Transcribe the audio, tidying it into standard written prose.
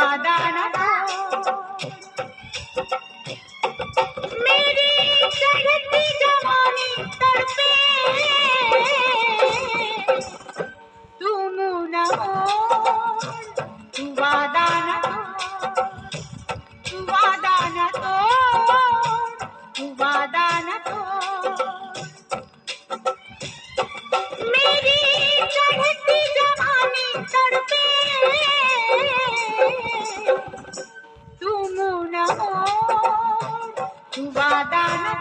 वादा न तोड़। मेरी चढ़ती जवानी तड़पे, तू मुँह न मोड़, तू वादा न तोड़, तू वादा न तोड़, तू वादा न तोड़। मेरी चढ़ती जवानी तड़पे, तू मुँह न मोड़, तू वादा न